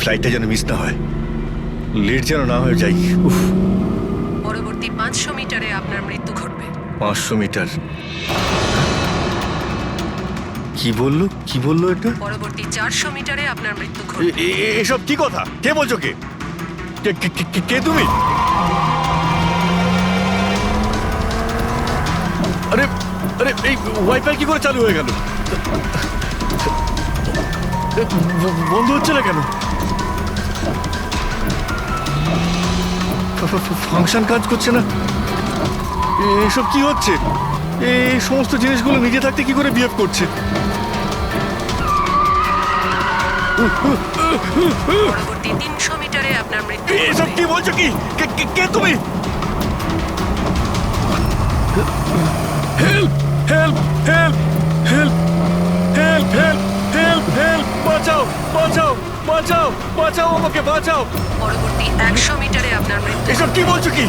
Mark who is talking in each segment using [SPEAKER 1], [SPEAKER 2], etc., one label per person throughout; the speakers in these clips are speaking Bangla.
[SPEAKER 1] ফ্লাইটটা যেন মিস না হয়, লেট যেন না হয়ে যাই। উফ,
[SPEAKER 2] পরবর্তী 500 মিটারে আপনার মৃত্যু ঘটবে।
[SPEAKER 1] 500 মিটার? কি বললো এটা?
[SPEAKER 2] পরবর্তী 400 মিটারে আপনার মৃত্যু ঘটবে।
[SPEAKER 1] এসব কি কথা? কে বলছো? কে তুমি? আরে আরে এই ওয়াইফাই কি করে চালু হয়ে গেল? বন্ধ হচ্ছে না কেন? ফাংশন কাজ করছে না? এসব কি হচ্ছে? এই সমস্ত জিনিসগুলো নিজে থাকতে কি করে বিহেভ করছে?
[SPEAKER 2] পরবর্তী 300 মিটারে আপনার মৃত্যু
[SPEAKER 1] এসব
[SPEAKER 2] ঘটবে।
[SPEAKER 1] কি বলছো? কি কে তুমি? Help help help help help help help help! বাঁচাও বাঁচাও বাঁচাও বাঁচাও, আমাকে বাঁচাও!
[SPEAKER 2] পরবর্তী 100 মিটারে আপনার মৃত্যু
[SPEAKER 1] এসব কি বলছো? কি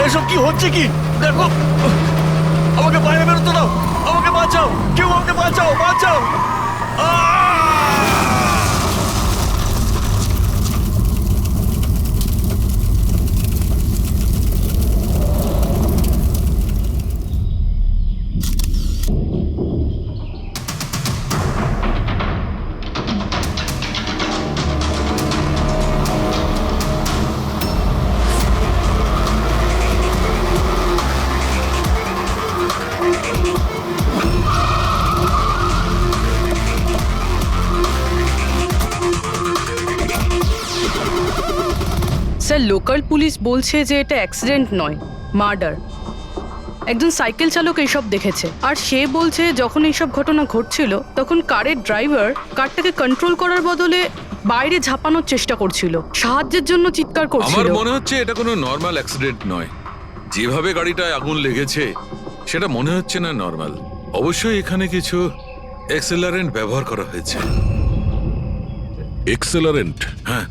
[SPEAKER 1] এসব কি হচ্ছে? কি দেখো, আমাকে বাইরে বেরোতে দাও, আমাকে বাঁচাও, কেউ আমাকে বাঁচাও, বাঁচাও!
[SPEAKER 3] স্যার, লোকাল পুলিশ বলছে যে এটা অ্যাক্সিডেন্ট নয়, মার্ডার। একজন সাইকেল চালক এইসব দেখেছে, আর সে বলছে যখন এইসব ঘটনা ঘটছিল তখন কারের ড্রাইভার কারটাকে কন্ট্রোল করার বদলে বাইরে ঝাঁপানোর চেষ্টা করছিল, সাহায্যের জন্য চিৎকার করছিল।
[SPEAKER 4] আমার মনে হচ্ছে এটা কোনো নর্মাল অ্যাক্সিডেন্ট নয়। যেভাবে গাড়িটায় আগুন লেগেছে সেটা মনে হচ্ছে না নর্মাল। অবশ্যই এখানে কিছু এক্সেলারেন্ট ব্যবহার করা হয়েছে।
[SPEAKER 5] এক্সেলারেন্ট?
[SPEAKER 4] হ্যাঁ,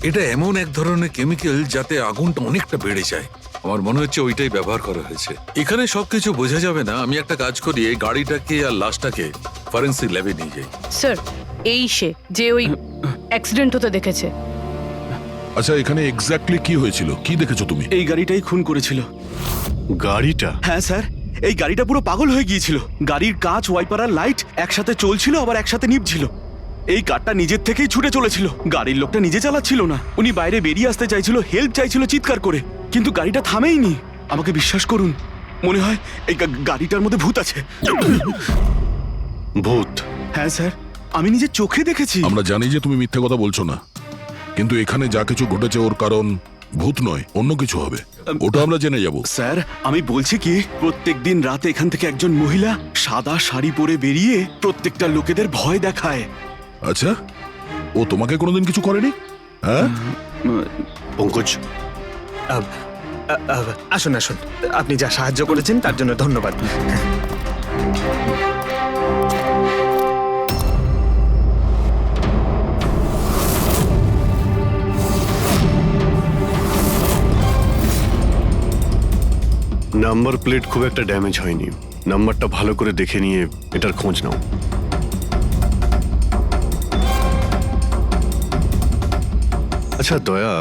[SPEAKER 4] এটা এমন এক ধরনের কেমিক্যাল যাতে আগুনটা অনেকটা বেড়ে যায়। আমার মনে হচ্ছে ওইটাই ব্যবহার করা হয়েছে। এখানে সবকিছু বোঝা যাবে না। আমি একটা কাজ করি, এই গাড়িটাকে আর লাশটাকে ফরেন্সিক ল্যাবে নিয়ে যাই।
[SPEAKER 3] স্যার, এই সে যে ওই অ্যাক্সিডেন্ট হতে দেখেছে।
[SPEAKER 5] আচ্ছা, এখানে এক্স্যাক্টলি কি হয়েছিল? কি দেখেছো তুমি?
[SPEAKER 6] এই গাড়িটাই খুন করেছিল।
[SPEAKER 1] গাড়িটা?
[SPEAKER 6] হ্যাঁ স্যার, এই গাড়িটা পুরো পাগল হয়ে গিয়েছিল। গাড়ির কাঁচ, ওয়াইপার আর লাইট একসাথে চলছিল, আবার একসাথে নিভছিল। এই কারটা নিজের থেকেই ছুটে চলেছিল। গাড়ির লোকটা নিজে চালাচ্ছিল না, উনি বাইরে বেরিয়ে আসতে চাইছিল, হেল্প চাইছিল চিৎকার করে, কিন্তু গাড়িটা থামেইনি। আমাকে বিশ্বাস করুন, মনে হয় এই গাড়িটার মধ্যে ভূত আছে।
[SPEAKER 1] ভূত?
[SPEAKER 6] হ্যাঁ স্যার, আমি নিজের চোখে দেখেছি।
[SPEAKER 5] আমরা জানি যে তুমি মিথ্যে কথা বলছো না, কিন্তু এখানে যা কিছু ঘটেছে ওর কারণ ভূত নয়, অন্য কিছু হবে। ওটা আমরা জেনে যাব।
[SPEAKER 6] স্যার, আমি বলছি কি, প্রত্যেকদিন রাতে এখান থেকে একজন মহিলা সাদা শাড়ি পরে বেরিয়ে প্রত্যেকটা লোকেদের ভয় দেখায়।
[SPEAKER 5] আচ্ছা, ও তোমাকে কোনোদিন কিছু করেনি? হ্যাঁ?
[SPEAKER 7] পঙ্কজ, আসুন আসুন, আপনি যা সাহায্য করেছেন তার জন্য ধন্যবাদ।
[SPEAKER 8] নাম্বার প্লেট খুব একটা ড্যামেজ হয়নি। নাম্বারটা ভালো করে দেখে নিয়ে এটার খোঁজ নাও। আচ্ছা দয়া,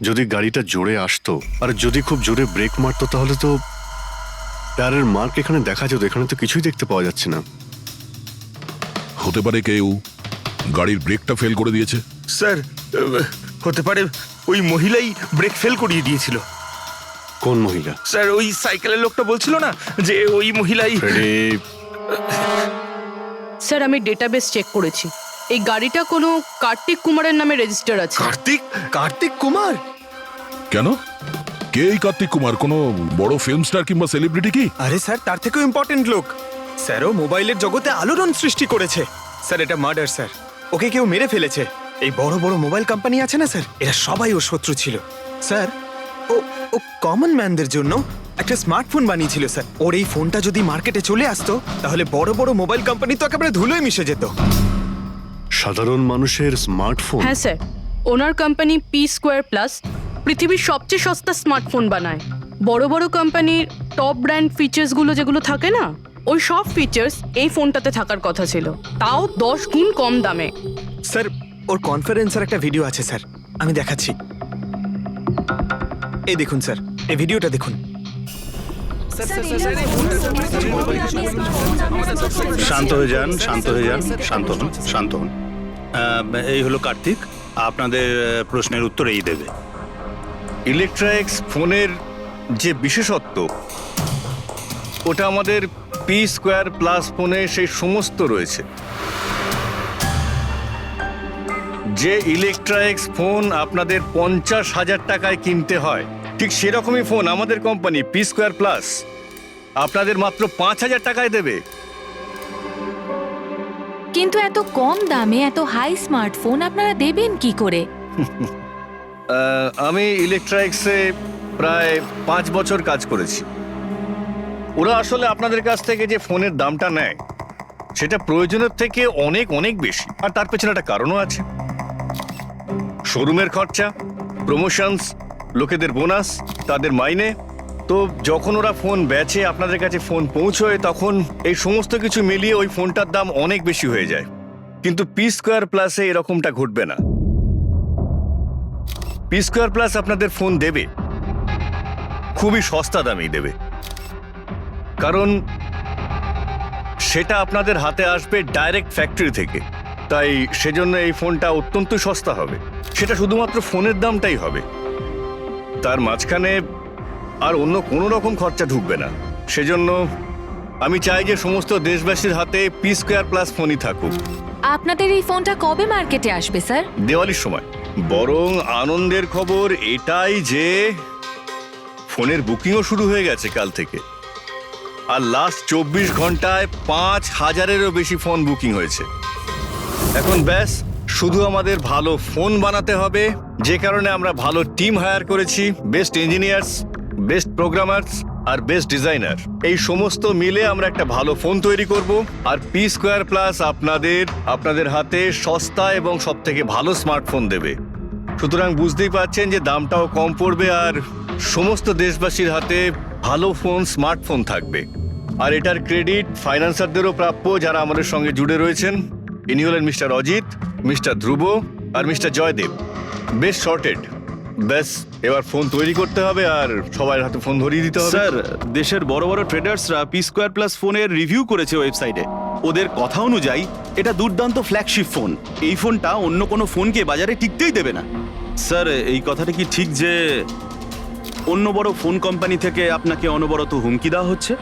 [SPEAKER 8] যদি গাড়িটা জোরে আসতো আর যদি খুব জোরে ব্রেক মারতো তাহলে তো টায়ারের মার্ক এখানে দেখা যেত। এখানে তো কিছুই দেখতে পাওয়া যাচ্ছে না।
[SPEAKER 5] হতে পারে কেউ গাড়ির ব্রেকটা ফেল করে দিয়েছে।
[SPEAKER 7] স্যার, হতে পারে ওই মহিলাই ব্রেক ফেল করিয়ে দিয়েছিল।
[SPEAKER 8] কোন মহিলা?
[SPEAKER 7] স্যার, ওই সাইকেলের লোকটা বলছিল না যে ওই মহিলাই।
[SPEAKER 3] স্যার, আমি ডেটাবেস চেক করেছি, এই গাড়িটা কোনো কার্তিক কুমারের নামে রেজিস্টার আছে।
[SPEAKER 7] কার্তিক কুমার?
[SPEAKER 5] কেন? কে এই কার্তিক কুমার? কোনো বড় ফিল্ম স্টার কিংবা সেলিব্রিটি কি?
[SPEAKER 7] আরে স্যার, তার থেকেও ইম্পর্টেন্ট লোক। স্যারও মোবাইলের জগতে আলোড়ন সৃষ্টি করেছে। স্যার, এটা মার্ডার স্যার। ওকে কেউ মেরে ফেলেছে। এই বড় বড় মোবাইল কোম্পানি আছে না স্যার, এরা সবাই ওর শত্রু ছিল স্যার। ও কমন ম্যানদের জন্য একটা স্মার্টফোন বানিয়েছিল স্যার। ওর এই ফোনটা যদি মার্কেটে চলে আসতো তাহলে বড় বড় মোবাইল কোম্পানি তো একেবারে ধুলোয় মিশে যেত।
[SPEAKER 8] সাধারণ মানুষের স্মার্টফোন?
[SPEAKER 3] হ্যাঁ স্যার, ওনার কোম্পানি P2+ পৃথিবীর সবচেয়ে সস্তা স্মার্টফোন বানায়। বড় বড় কোম্পানির টপ ব্র্যান্ড ফিচার্সগুলো যেগুলো থাকে না, ওই সব ফিচার্স এই ফোনটাতে থাকার কথা ছিল, তাও 10 গুণ কম দামে।
[SPEAKER 7] স্যার, ও ওর কনফারেন্সের একটা ভিডিও আছে স্যার, আমি দেখাচ্ছি। এই দেখুন স্যার, এই ভিডিওটা দেখুন।
[SPEAKER 9] শান্ত হয়ে যান, শান্ত হয়ে যান, শান্ত হন, শান্ত হন। এই হলো কার্তিক, আপনাদের প্রশ্নের উত্তর এই দেবে।
[SPEAKER 1] ইলেকট্রনিক্স ফোনের যে বিশেষত্ব, ওটা আমাদের পি স্কোয়ার প্লাস ফোনে সেই সমস্ত রয়েছে। যে ইলেকট্রনিক্স ফোন আপনাদের 50,000 টাকায় কিনতে হয়, ঠিক সেরকমই ফোন আমাদের কোম্পানি পি স্কোয়ার প্লাস আপনাদের মাত্র 5,000 টাকায় দেবে।
[SPEAKER 10] কিন্তু এত কম দামে এত হাই স্মার্টফোন আপনারা দেবেন কি করে?
[SPEAKER 1] আমি ইলেকট্রনিক্সে প্রায় 5 বছর কাজ করেছি। ওরা আসলে আপনাদের কাছ থেকে যে ফোনের দামটা নেয় সেটা প্রয়োজনের থেকে অনেক অনেক বেশি, আর তার পেছনে একটা কারণও আছে। শোরুমের খরচা, প্রমোশনস, লোকেদের বোনাস, তাদের মাইনে। তো যখন ওরা ফোন বেচে, আপনাদের কাছে ফোন পৌঁছয়, তখন এই সমস্ত কিছু মিলিয়ে ওই ফোনটার দাম অনেক বেশি হয়ে যায়। কিন্তু পি স্কোয়ার প্লাসে এরকমটা ঘটবে না। পি স্কোয়ার প্লাস আপনাদের ফোন দেবে খুবই সস্তা দামেই দেবে, কারণ সেটা আপনাদের হাতে আসবে ডাইরেক্ট ফ্যাক্টরি থেকে। তাই সেজন্য এই ফোনটা অত্যন্ত সস্তা হবে। সেটা শুধুমাত্র ফোনের দামটাই হবে, তার মাঝখানে আর অন্য কোনো রকম খরচা ঢুকবে না। সেজন্য আমি চাই যে সমস্ত দেশবাসীর হাতে পি স্কোয়ার প্লাস ফোনই থাকুক।
[SPEAKER 10] আপনাদের এই ফোনটা কবে মার্কেটে আসবে স্যার?
[SPEAKER 1] দিওয়ালির সময়। বরং আনন্দের খবর এটাই যে ফোনের বুকিংও শুরু হয়ে গেছে কাল থেকে। আর লাস্ট 24 ঘন্টায় 5,000-এরও বেশি ফোন বুকিং হয়েছে। এখন ব্যাস শুধু আমাদের ভালো ফোন বানাতে হবে, যে কারণে আমরা ভালো টিম হায়ার করেছি। বেস্ট ইঞ্জিনিয়ার্স, বেস্ট প্রোগ্রামার্স আর বেস্ট ডিজাইনার, এই সমস্ত মিলে আমরা একটা ভালো ফোন তৈরি করব। আর পি স্কোয়ার প্লাস আপনাদের হাতে সস্তা এবং সবথেকে ভালো স্মার্টফোন দেবে। সুতরাং বুঝতেই পারছেন যে দামটাও কম পড়বে, আর সমস্ত দেশবাসীর হাতে ভালো ফোন, স্মার্টফোন থাকবে। আর এটার ক্রেডিট ফাইন্যান্সারদেরও প্রাপ্য, যারা আমাদের সঙ্গে জুড়ে রয়েছেন। ইনি হলেন মিস্টার অজিত, মিস্টার ধ্রুব আর মিস্টার জয়দেব। বেশ শর্টেড। ব্যাস এবার ফোন তৈরি করতে হবে আর সবার হাতে ফোন ধরিয়ে দিতে হবে।
[SPEAKER 6] স্যার, দেশের বড় বড় ট্রেডার্সরা পি স্কোয়ার প্লাস ফোনের রিভিউ করেছে ওয়েবসাইটে। ওদের কথা অনুযায়ী এটা দুর্দান্ত ফ্ল্যাগশিপ ফোন। এই ফোনটা অন্য কোনো ফোনকে বাজারে টিকতেই দেবে না। স্যার, এই কথাটা কি ঠিক যে অন্য বড় ফোন কোম্পানি থেকে আপনাকে অনবরত হুমকি দেওয়া হচ্ছে?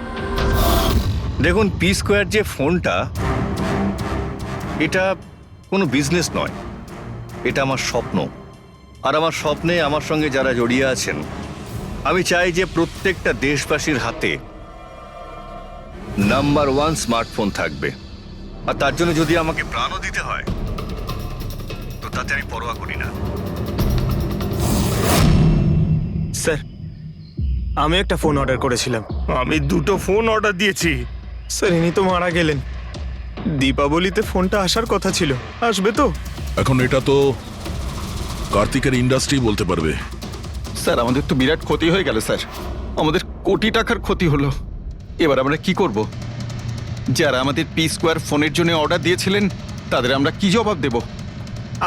[SPEAKER 1] দেখুন, পি স্কোয়ার যে ফোনটা, এটা কোনো বিজনেস নয়, এটা আমার স্বপ্ন। আর আমার স্বপ্নে আমার সঙ্গে যারা জড়িয়ে আছেন, আমি চাই যে প্রত্যেকটা দেশবাসীর হাতে নাম্বার 1 স্মার্টফোন থাকবে। আর তার জন্য যদি আমাকে প্রাণও দিতে হয়, তো তাতে আমি পরোয়া করি না।
[SPEAKER 7] স্যার, আমি একটা ফোন অর্ডার করেছিলাম।
[SPEAKER 11] আমি 2টো ফোন অর্ডার দিয়েছি।
[SPEAKER 7] স্যার, ইনি তো মারা গেলেন। দীপাবলিতে ফোনটা আসার কথা ছিল, আসবে তো?
[SPEAKER 5] এখন এটা তো কার্তিকের ইন্ডাস্ট্রি বলতে পারবে।
[SPEAKER 11] স্যার, আমাদের তো বিরাট ক্ষতি হয়ে গেল স্যার। আমাদের কোটি টাকার ক্ষতি হলো। এবার আমরা কি করব? যারা আমাদের পি স্কোয়ার ফোনের জন্য অর্ডার দিয়েছিলেন, তাদের আমরা কি জবাব দেব?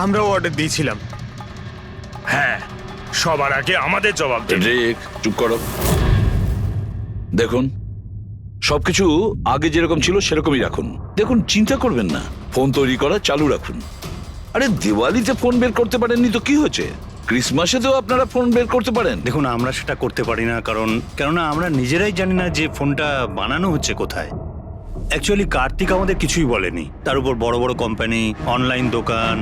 [SPEAKER 7] আমরাও অর্ডার দিয়েছিলাম।
[SPEAKER 11] হ্যাঁ, সবার আগে আমাদের জবাব দেবে।
[SPEAKER 12] রিক, চুপ করো। দেখুন, সবকিছু আগে যেরকম ছিল সেরকমই রাখুন। দেখুন, চিন্তা করবেন না, ফোন তৈরি করা চালু রাখুন। আরে দিওয়ালিতে ফোন বের করতে পারেননি তো কি হয়েছে? ক্রিসমাসেতেও আপনারা ফোন বের করতে পারেন।
[SPEAKER 9] দেখুন, আমরা সেটা করতে পারি না, কেননা আমরা নিজেরাই জানি না যে ফোনটা বানানো হচ্ছে কোথায়। অ্যাকচুয়ালি কার্তিক আমাদের কিছুই বলেনি। তার উপর বড় বড় কোম্পানি, অনলাইন দোকান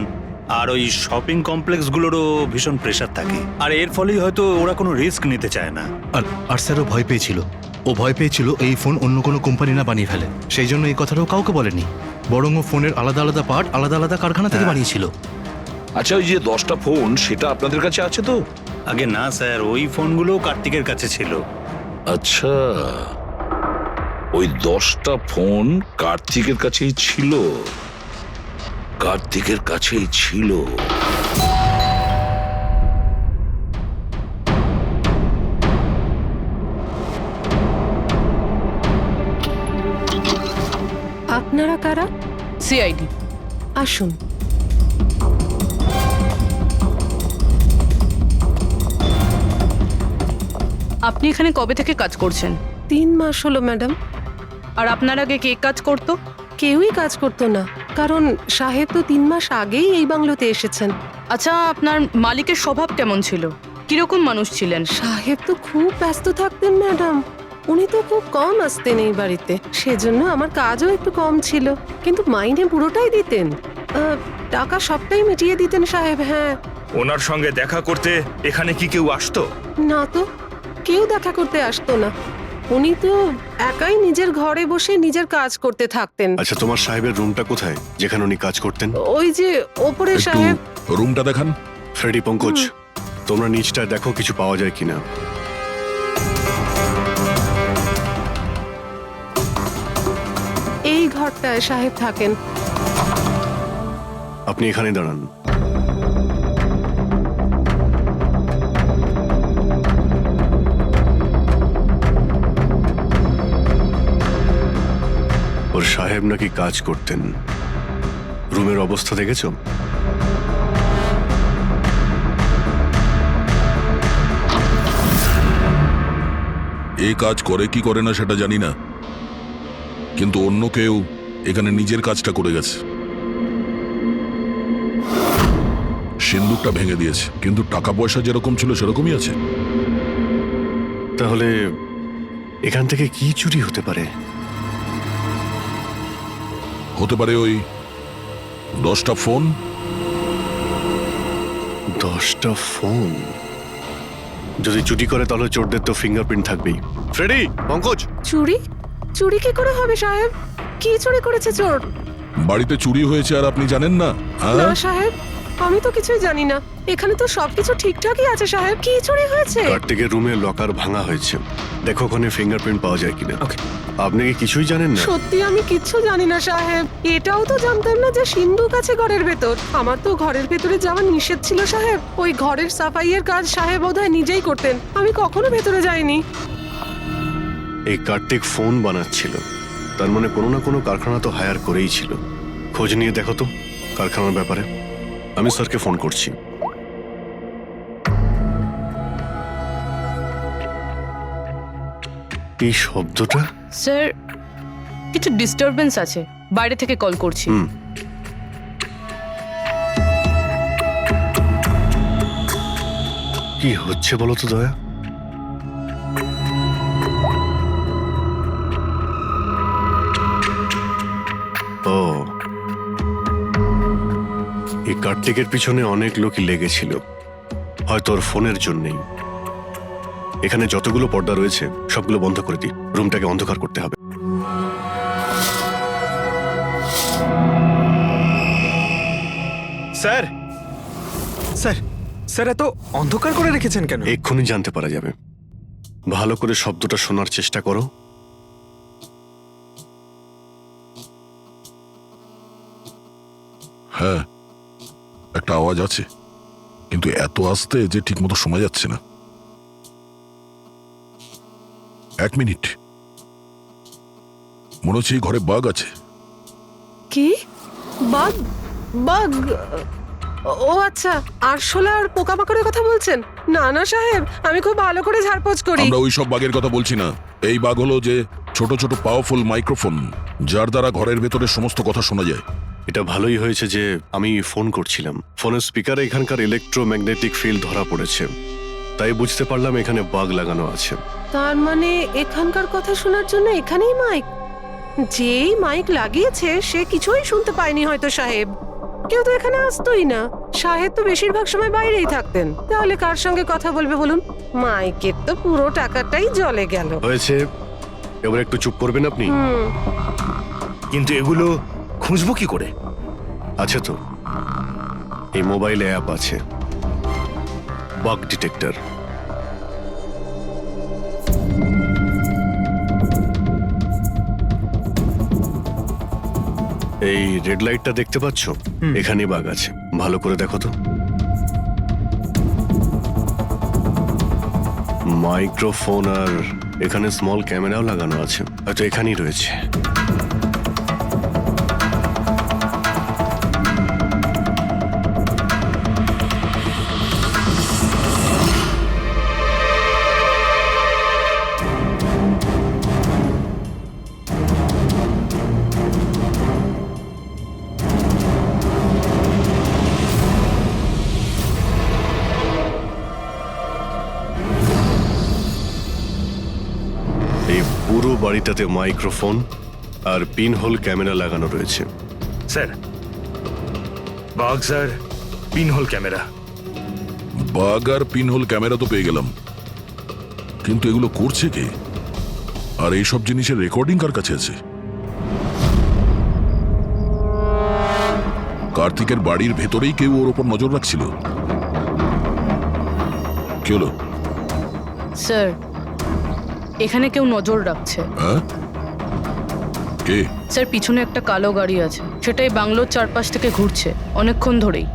[SPEAKER 9] আর ওই শপিং কমপ্লেক্সগুলোরও ভীষণ প্রেশার থাকে। আর এর ফলেই হয়তো ওরা কোনো রিস্ক নিতে চায় না।
[SPEAKER 13] আর স্যারও ভয় পেয়েছিল। ও ভয় পেয়েছিল এই ফোন অন্য কোনো কোম্পানি না বানিয়ে ফেলে। সেই জন্য এই কথাটাও কাউকে বলেনি। বরং ও ফোনের আলাদা আলাদা পার্ট আলাদা আলাদা কারখানা থেকে বানিয়েছিল।
[SPEAKER 12] আচ্ছা, ওই যে 10টা ফোন, সেটা আপনাদের কাছে আছে তো?
[SPEAKER 9] আগে না স্যার, ওই ফোনগুলো কার্তিকের কাছে ছিল।
[SPEAKER 12] আচ্ছা, ওই 10টা ফোন কার্তিকের কাছেই ছিল। কার্তিকের কাছেই ছিল।
[SPEAKER 2] আপনারা কারা?
[SPEAKER 3] সিআইডি।
[SPEAKER 2] আসুন।
[SPEAKER 3] আপনি এখানে কবে থেকে কাজ করছেন?
[SPEAKER 2] 3 মাস হলো ম্যাডাম।
[SPEAKER 3] আর আপনার আগে কে কাজ করতো?
[SPEAKER 2] কেউই কাজ করতো না, কারণ সাহেব তো 3 মাস আগেই এই বাংলোতে এসেছেন।
[SPEAKER 3] আচ্ছা, আপনার মালিকের স্বভাব কেমন ছিল? কিরকম মানুষ ছিলেন?
[SPEAKER 2] সাহেব তো খুব ব্যস্ত থাকতেন ম্যাডাম। উনি তো খুব কম আসতেন এই বাড়িতে, সেজন্য আমার কাজও একটু কম ছিল, কিন্তু মাইনে পুরোটাই দিতেন। টাকা সবটাই মিটিয়ে দিতেন সাহেব। হ্যাঁ।
[SPEAKER 1] ওনার সঙ্গে দেখা করতে এখানে কি কেউ আসতো?
[SPEAKER 2] না তো, কেউ দেখা করতে আসতো না। উনি তো একাই নিজের ঘরে বসে নিজের কাজ করতে থাকতেন।
[SPEAKER 8] আচ্ছা, তোমার সাহেবের রুমটা কোথায় যেখানে উনি কাজ করতেন?
[SPEAKER 2] ওই যে ওপরে
[SPEAKER 5] একটু
[SPEAKER 2] সাহেব।
[SPEAKER 5] রুমটা দেখান।
[SPEAKER 8] ফ্রেডি, পঙ্কজ, তোমরা নিচটা দেখো কিছু পাওয়া যায় কিনা।
[SPEAKER 2] এই ঘরটায় সাহেব থাকেন।
[SPEAKER 8] আপনি এখানে দাঁড়ান। ওর সাহেব নাকি কাজ করতেন। রুমের অবস্থা দেখেছো?
[SPEAKER 5] এই কাজ করে কি করে না সেটা জানি না, কিন্তু অন্য কেউ এখানে নিজের কাজটা করে গেছে। সিন্দুকটা ভেঙে দিয়েছে, কিন্তু টাকা পয়সা যেরকম ছিল সেরকমই আছে।
[SPEAKER 8] তাহলে এখান থেকে কি চুরি হতে পারে?
[SPEAKER 5] হতে পারে ওই 10টা ফোন।
[SPEAKER 8] 10টা ফোন? যদি চুরি করে তাহলে চোরদের তো ফিঙ্গারপ্রিন্ট থাকবেই। ফ্রেডি, পঙ্কজ।
[SPEAKER 2] চুরি? চুরি কি করে হবে সাহেব? কি চুরি করেছে চোর?
[SPEAKER 5] বাড়িতে চুরি হয়েছে আর আপনি জানেন না?
[SPEAKER 2] না সাহেব, আমি তো কিছুই জানি না। এখানে তো সবকিছু ঠিকঠাকই আছে সাহেব। কি চুরি হয়েছে?
[SPEAKER 8] কার্তিকের রুমে লকার ভাঙা হয়েছে, দেখো ওখানে ফিঙ্গারপ্রিন্ট পাওয়া যায় কিনা। আপনি কি কিছুই জানেন না?
[SPEAKER 2] সত্যি আমি কিচ্ছু জানি না সাহেব। এটাও তো জানতাম না যে সিন্ধুক আছে ঘরের ভেতর। আমার তো ঘরের ভেতরে যাওয়া নিষেধ ছিল সাহেব। ওই ঘরের সাফাইয়ের কাজ সাহেব বোধহয় নিজেই করতেন, আমি কখনো ভেতরে যাইনি।
[SPEAKER 8] এই কার্তিক ফোন বানাচ্ছিল, তার মানে কোনো না কোনো কারখানা তো হায়ার করেই ছিল। খোঁজ নিয়ে দেখো তো কারখানার ব্যাপারে। আমি স্যারকে ফোন করছি। এই শব্দটা?
[SPEAKER 3] স্যার, কিছু ডিস্টারবেন্স আছে, বাইরে থেকে কল করছি।
[SPEAKER 8] কি হচ্ছে বলো তো দয়া? ও, এই কার্তিকের পিছনে অনেক লোকই লেগেছিল, হয়তো ওর ফোনের জন্যই। এখানে যতগুলো পর্দা রয়েছে সবগুলো বন্ধ করে দিই, রুমটাকে অন্ধকার করতে হবে।
[SPEAKER 7] স্যার, স্যার, স্যার, এত অন্ধকার করে রেখেছেন কেন?
[SPEAKER 8] এক্ষুনি জানতে পারা যাবে। ভালো করে শব্দটা শোনার চেষ্টা করো।
[SPEAKER 5] হ্যাঁ, একটা আওয়াজ আছে, কিন্তু এত আস্তে যে ঠিক মতো শোনা যাচ্ছে না। 1 মিনিট, মনে হচ্ছে এই ঘরে বাগ আছে।
[SPEAKER 2] কি? বাগ? বাগ? ও আচ্ছা, আরশোলা আর পোকামাকড়ের কথা বলছেন? না না সাহেব, আমি খুব ভালো করে ঝাড়পোছ করি।
[SPEAKER 5] আমরা ওই সব বাগের কথা বলছি না। এই বাগ হলো যে ছোট ছোট পাওয়ারফুল মাইক্রোফোন, যার দ্বারা ঘরের ভেতরে সমস্ত কথা শোনা যায়।
[SPEAKER 8] এটা ভালোই হয়েছে যে আমি ফোন করছিলাম। ফোনের স্পিকারে এখানকার ইলেকট্রোম্যাগনেটিক ফিল্ড ধরা পড়েছে, তাই বুঝতে পারলাম এখানে বাগ লাগানো আছে।
[SPEAKER 2] তার মানে এখানকার কথা শোনার জন্য এখানেই মাইক? যেই মাইক লাগিয়েছে সে কিছুই শুনতে পায়নি হয়তো সাহেব। কেউ তো এখানে আসতোই না। সাহেব তো বেশিরভাগ সময় বাইরেই থাকতেন, তাহলে কার সঙ্গে কথা বলবে বলুন? মাইকের তো পুরো টাকাটাই জলে গেল।
[SPEAKER 8] হয়েছে, এবার একটু চুপ করবেন আপনি?
[SPEAKER 1] কিন্তু এগুলো খুঁজবো কি করে?
[SPEAKER 8] আছে তো, এই মোবাইলে অ্যাপ আছে, বাগ ডিটেক্টর। এই রেড লাইটটা দেখতে পাচ্ছ? এখানে বাগ আছে, ভালো করে দেখো তো। মাইক্রোফোন আর এখানে স্মল ক্যামেরাও লাগানো আছে, হয়তো এখানেই রয়েছে। পুরো বাড়িটাতে মাইক্রোফোন আর পিনহোল ক্যামেরা লাগানো রয়েছে।
[SPEAKER 6] স্যার বাঘ স্যার পিনহোল ক্যামেরা।
[SPEAKER 5] বাগ আর পিনহোল ক্যামেরা তো পেয়ে গেলাম, কিন্তু এগুলো করছে কে? আর এইসব জিনিসের রেকর্ডিং কার কাছে আছে? কার্তিকের বাড়ির ভেতরেই কেউ ওর ওপর নজর রাখছিল। কি হলো?
[SPEAKER 3] স্যার, এখানে কেউ নজর রাখছে।
[SPEAKER 5] হ্যাঁ? কে?
[SPEAKER 3] স্যার, পিছনে একটা কালো গাড়ি আছে, সেটাই বাংলোর চারপাশ থেকে ঘুরছে অনেকক্ষণ ধরেই।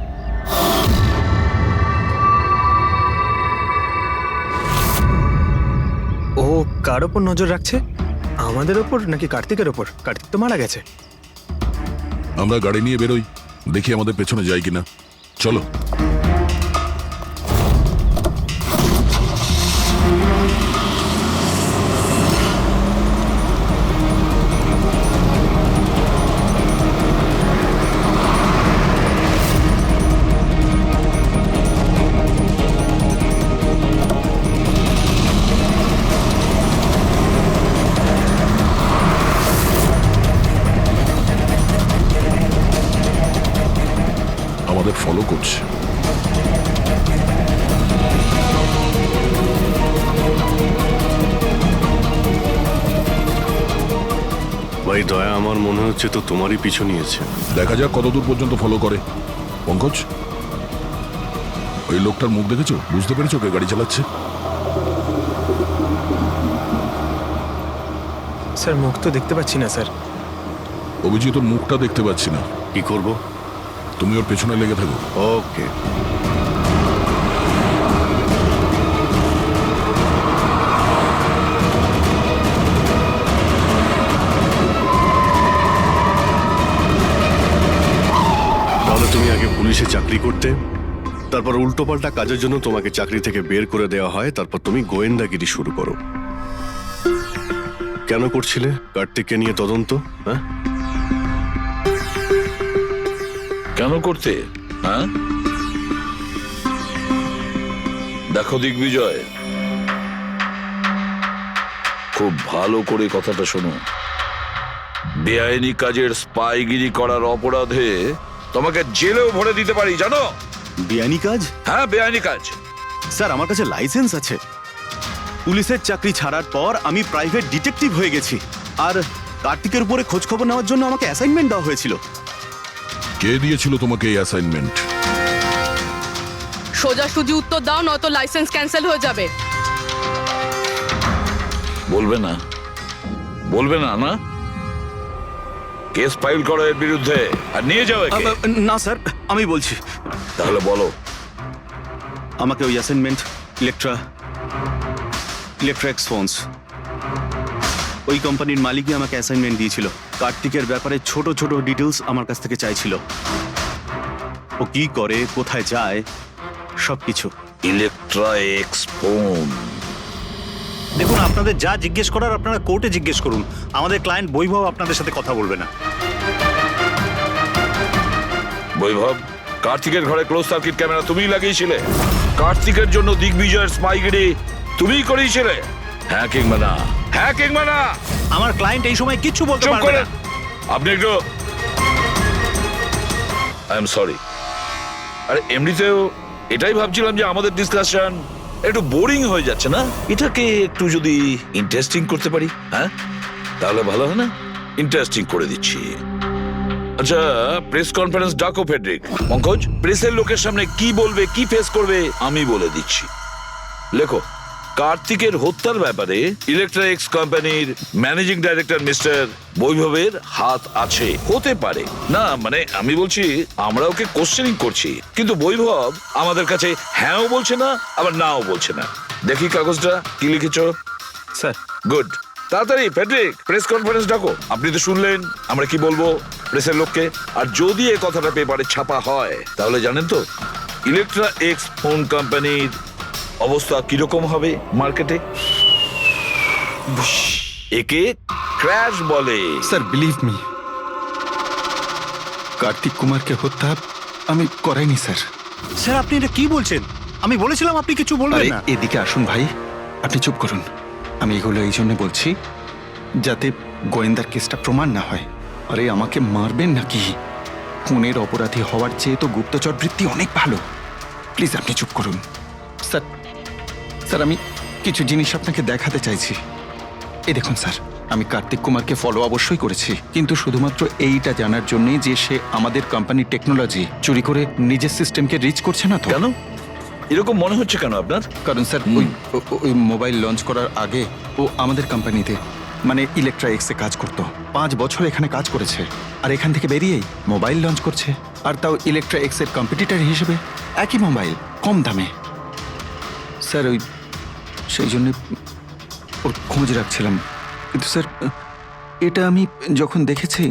[SPEAKER 7] ও কার ওপর নজর রাখছে? আমাদের ওপর নাকি কার্তিকের ওপর? কার্তিক তো মারা গেছে।
[SPEAKER 5] আমরা গাড়ি নিয়ে বেরোই, দেখি আমাদের পেছনে যাই কিনা। চলো। আমাদের ফলো করছে।
[SPEAKER 8] ভাই দয়া, আমার মনে হচ্ছে তো তোমারই পিছু নিয়েছে।
[SPEAKER 5] দেখা যাক কতদূর পর্যন্ত ফলো করে। পঙ্কজ, ওই লোকটার মুখ দেখেছো? বুঝতে পেরেছো কে গাড়ি চালাচ্ছে?
[SPEAKER 7] স্যার মুখ তো দেখতে পাচ্ছি না স্যার।
[SPEAKER 5] অভিজিৎ, ওর মুখটা দেখতে পাচ্ছি না।
[SPEAKER 8] কি করব?
[SPEAKER 5] তুমি ওর পেছনে লেগে থাকো।
[SPEAKER 8] ওকে। তাহলে তুমি আগে পুলিশে চাকরি করতে, তারপর উল্টোপাল্টা কাজের জন্য তোমাকে চাকরি থেকে বের করে দেওয়া হয়, তারপর তুমি গোয়েন্দাগিরি শুরু করো। কেন করছিলে কার্তিককে নিয়ে তদন্ত? হ্যাঁ,
[SPEAKER 12] কেন করতে? হ্যাঁ, দেখো দিগ্বিজয়, খুব ভালো করে কথাটা শোনো। বেআইনি কাজের স্পাইগিরি করার অপরাধে তোমাকে জেলেও ভরে দিতে পারি, জানো?
[SPEAKER 6] বেআইনি কাজ?
[SPEAKER 12] হ্যাঁ, বেআইনি কাজ।
[SPEAKER 6] স্যার, আমার কাছে লাইসেন্স আছে। পুলিশের চাকরি ছাড়ার পর আমি প্রাইভেট ডিটেকটিভ হয়ে গেছি, আর কার্তিকের উপরে খোঁজ খবর নেওয়ার জন্য আমাকে অ্যাসাইনমেন্ট দেওয়া হয়েছিল।
[SPEAKER 5] কে দিয়েছিল তোমাকে এই অ্যাসাইনমেন্ট?
[SPEAKER 3] সোজাসুজি উত্তর দাও, নয়তো লাইসেন্স ক্যান্সেল হয়ে যাবে।
[SPEAKER 12] বলবে না? বলবে না? না, কেস ফাইল করো এর বিরুদ্ধে আর নিয়ে যাও একে।
[SPEAKER 6] না স্যার, আমি বলছি।
[SPEAKER 12] তাহলে বলো।
[SPEAKER 6] আমাকে ওই অ্যাসাইনমেন্ট ইলেকট্রা এক্সফোন্স, ওই কোম্পানির মালিকই আমাকে অ্যাসাইনমেন্ট দিয়েছিল। কার্তিকের ব্যাপারে ছোট ছোট ডিটেলস আমার কাছ থেকে চাইছিল। ও কি করে, কোথায় যায়, সবকিছু।
[SPEAKER 12] ইলেকট্রা এক্সফোন।
[SPEAKER 9] দেখুন, আপনাদের যা জিজ্ঞেস করার আপনারা কোর্টে জিজ্ঞেস করুন। আমাদের ক্লায়েন্ট বৈভব আপনাদের সাথে কথা বলবে না।
[SPEAKER 12] বৈভব, কার্তিকের ঘরে ক্লোজ সার্কিট ক্যামেরা তুমিই লাগিয়েছিলে? কার্তিকের জন্য দিগ্বিজয়ের স্পাইগিরি তুমিই করিয়েছিলে? হ্যাঁ কিংবা না? হ্যাঁ কিংবা না?
[SPEAKER 9] আমার ক্লায়েন্ট এই সময় কিচ্ছু বলতে
[SPEAKER 12] চুপ
[SPEAKER 9] পারবে
[SPEAKER 12] করেন।
[SPEAKER 9] না।
[SPEAKER 12] আপনি একটু, আই এম সরি। আরে এমনিতেও এটাই ভাবছিলাম যে আমাদের ডিসকাশন একটু বোরিং হয়ে যাচ্ছে না, এটাকে একটু যদি ইন্টারেস্টিং করতে পারি, হ্যাঁ তাহলে ভালো হয় না? ইন্টারেস্টিং করে দিচ্ছি। আচ্ছা, প্রেস কনফারেন্স ডাকো ফেডরিক। পঙ্কজ, প্রেসের লোকের সামনে কি বলবে, কি ফেস করবে আমি বলে দিচ্ছি। লেখো, কার্তিকের হত্যার ব্যাপারে ইলেকট্রা এক্স কোম্পানির ম্যানেজিং ডাইরেক্টর মিস্টার বৈভবের হাত আছে। হতে পারে না, মানে আমি বলছি আমরা ওকে কোশ্চেনিং করছি, কিন্তু বৈভব আমাদের কাছে হ্যাঁও বলছে না আবার নাও বলছে না। দেখি কাগজটা কি লিখেছো।
[SPEAKER 6] Sir,
[SPEAKER 12] good. তাড়াতাড়ি ফেডরিক, প্রেস কনফারেন্স ডাকো। আপনি তো শুনলেন আমরা কি বলবো প্রেসের লোককে। আর যদি এই কথাটা পেপারে ছাপা হয় তাহলে জানেন তো ইলেকট্রা এক্স ফোন কোম্পানির অবস্থা কিরকম হবে মার্কেটে। একে ক্র্যাশ বলে।
[SPEAKER 11] স্যার, বিলিভ মি, কার্তিক কুমারকে হত্যা আমি করাইনি স্যার।
[SPEAKER 9] স্যার, আপনি এটা কি বলছেন? আমি বলেছিলাম আপনি কিছু বলবেন না।
[SPEAKER 11] এদিকে আসুন ভাই, আপনি চুপ করুন। আমি এগুলো এই জন্য বলছি যাতে গোয়েন্দার কেসটা প্রমাণ না হয়। আরে আমাকে মারবেন নাকি? খুনের অপরাধী হওয়ার চেয়ে তো গুপ্তচর বৃত্তি অনেক ভালো। প্লিজ আপনি চুপ করুন। স্যার স্যার আমি কিছু জিনিস আপনাকে দেখাতে চাইছি। এই দেখুন স্যার, আমি কার্তিক কুমারকে ফলো অবশ্যই করেছি, কিন্তু শুধুমাত্র এইটা জানার জন্যই যে সে আমাদের কোম্পানির টেকনোলজি চুরি করে নিজের সিস্টেমকে রিচ করছে না তো।
[SPEAKER 12] কেন এরকম মনে হচ্ছে কেন আপনার?
[SPEAKER 11] কারণ স্যার ওই মোবাইল লঞ্চ করার আগে ও আমাদের কোম্পানিতে মানে ইলেকট্রা এক্সে কাজ করত। 5 বছর এখানে কাজ করেছে, আর এখান থেকে বেরিয়েই মোবাইল লঞ্চ করছে, আর তাও ইলেকট্রা এক্সের কম্পিটিটর হিসেবে। একই মোবাইল, কম দামে। স্যার সেই জন্য ওর খোঁজ রাখছিলাম। কিন্তু স্যার এটা আমি যখন দেখেছি,